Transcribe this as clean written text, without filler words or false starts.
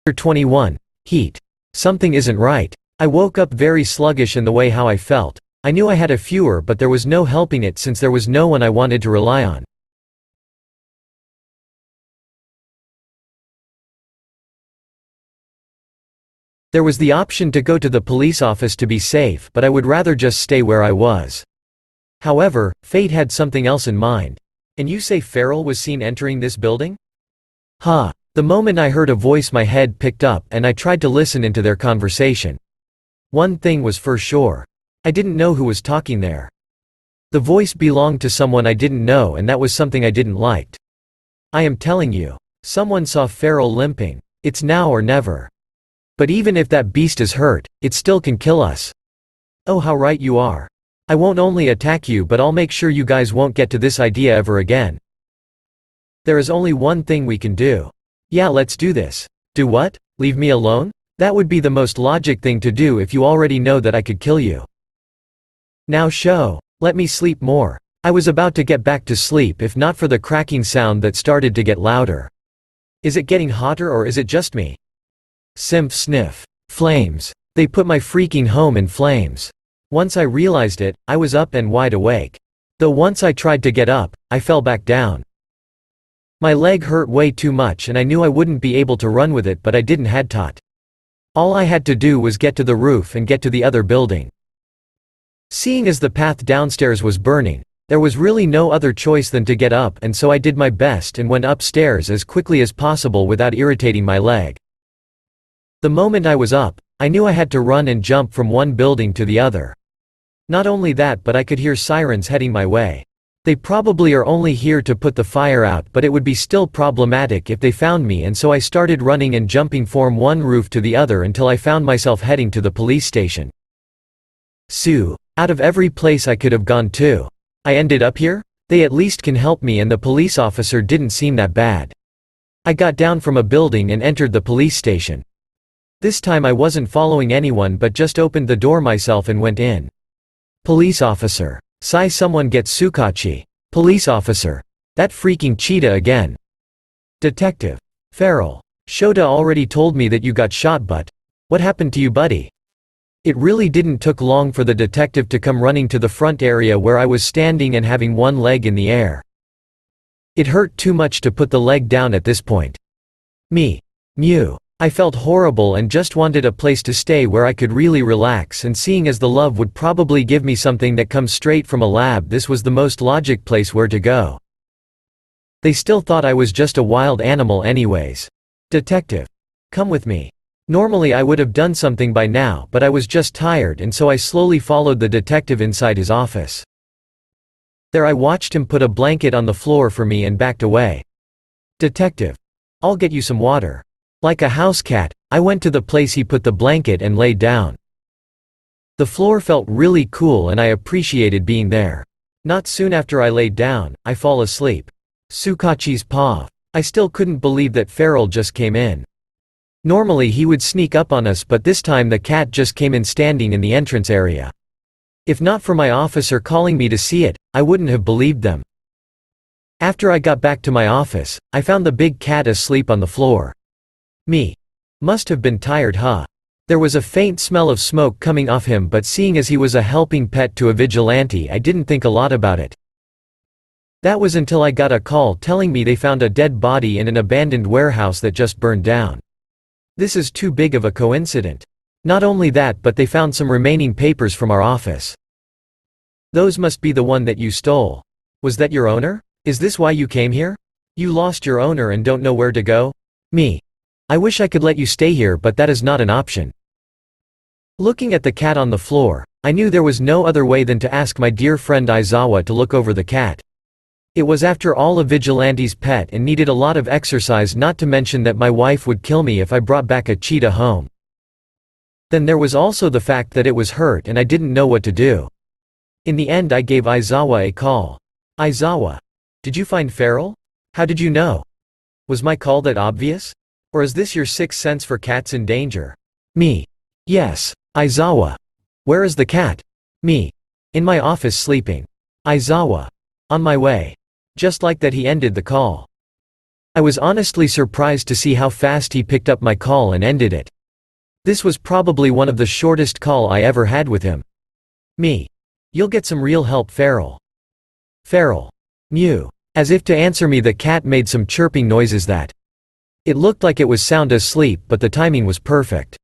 Chapter 21. Heat. Something isn't right. I woke up very sluggish in the way how I felt. I knew I had a fever but there was no helping it since there was no one I wanted to rely on. There was the option to go to the police office to be safe, but I would rather just stay where I was. However, fate had something else in mind. And you say Farrell was seen entering this building? Huh. The moment I heard a voice my head picked up and I tried to listen into their conversation. One thing was for sure. I didn't know who was talking there. The voice belonged to someone I didn't know and that was something I didn't like. I am telling you. Someone saw Farrell limping. It's now or never. But even if that beast is hurt, it still can kill us. Oh, how right you are. I won't only attack you but I'll make sure you guys won't get to this idea ever again. There is only one thing we can do. Yeah, let's do this. Do what? Leave me alone? That would be the most logic thing to do if you already know that I could kill you. Now show. Let me sleep more. I was about to get back to sleep if not for the cracking sound that started to get louder. Is it getting hotter or is it just me? Simph sniff. Flames. They put my freaking home in flames. Once I realized it, I was up and wide awake. Though once I tried to get up, I fell back down. My leg hurt way too much and I knew I wouldn't be able to run with it but I didn't had tot. All I had to do was get to the roof and get to the other building. Seeing as the path downstairs was burning, there was really no other choice than to get up and so I did my best and went upstairs as quickly as possible without irritating my leg. The moment I was up, I knew I had to run and jump from one building to the other. Not only that but I could hear sirens heading my way. They probably are only here to put the fire out but it would be still problematic if they found me and so I started running and jumping from one roof to the other until I found myself heading to the police station. Sue. Out of every place I could have gone to. I ended up here? They at least can help me and the police officer didn't seem that bad. I got down from a building and entered the police station. This time I wasn't following anyone but just opened the door myself and went in. Police officer. Sigh, someone get Sukachi. Police officer. That freaking cheetah again. Detective. Farrell. Shota already told me that you got shot but what happened to you, buddy? It really didn't took long for the detective to come running to the front area where I was standing and having one leg in the air. It hurt too much to put the leg down at this point. Me. Mew. I felt horrible and just wanted a place to stay where I could really relax and seeing as the love would probably give me something that comes straight from a lab this was the most logic place where to go. They still thought I was just a wild animal anyways. Detective. Come with me. Normally I would have done something by now but I was just tired and so I slowly followed the detective inside his office. There I watched him put a blanket on the floor for me and backed away. Detective. I'll get you some water. Like a house cat, I went to the place he put the blanket and laid down. The floor felt really cool and I appreciated being there. Not soon after I laid down, I fall asleep. Sukachi's paw. I still couldn't believe that Farrell just came in. Normally he would sneak up on us but this time the cat just came in standing in the entrance area. If not for my officer calling me to see it, I wouldn't have believed them. After I got back to my office, I found the big cat asleep on the floor. Me. Must have been tired, huh? There was a faint smell of smoke coming off him but seeing as he was a helping pet to a vigilante I didn't think a lot about it. That was until I got a call telling me they found a dead body in an abandoned warehouse that just burned down. This is too big of a coincidence. Not only that but they found some remaining papers from our office. Those must be the one that you stole. Was that your owner? Is this why you came here? You lost your owner and don't know where to go? Me. I wish I could let you stay here but that is not an option. Looking at the cat on the floor, I knew there was no other way than to ask my dear friend Aizawa to look over the cat. It was after all a vigilante's pet and needed a lot of exercise not to mention that my wife would kill me if I brought back a cheetah home. Then there was also the fact that it was hurt and I didn't know what to do. In the end I gave Aizawa a call. Aizawa. Did you find Farrell? How did you know? Was my call that obvious? Or is this your sixth sense for cats in danger? Me. Yes. Aizawa. Where is the cat? Me. In my office sleeping. Aizawa. On my way. Just like that he ended the call. I was honestly surprised to see how fast he picked up my call and ended it. This was probably one of the shortest call I ever had with him. Me. You'll get some real help, Feral. Feral. Mew. As if to answer me, the cat made some chirping noises that. It looked like it was sound asleep, but the timing was perfect.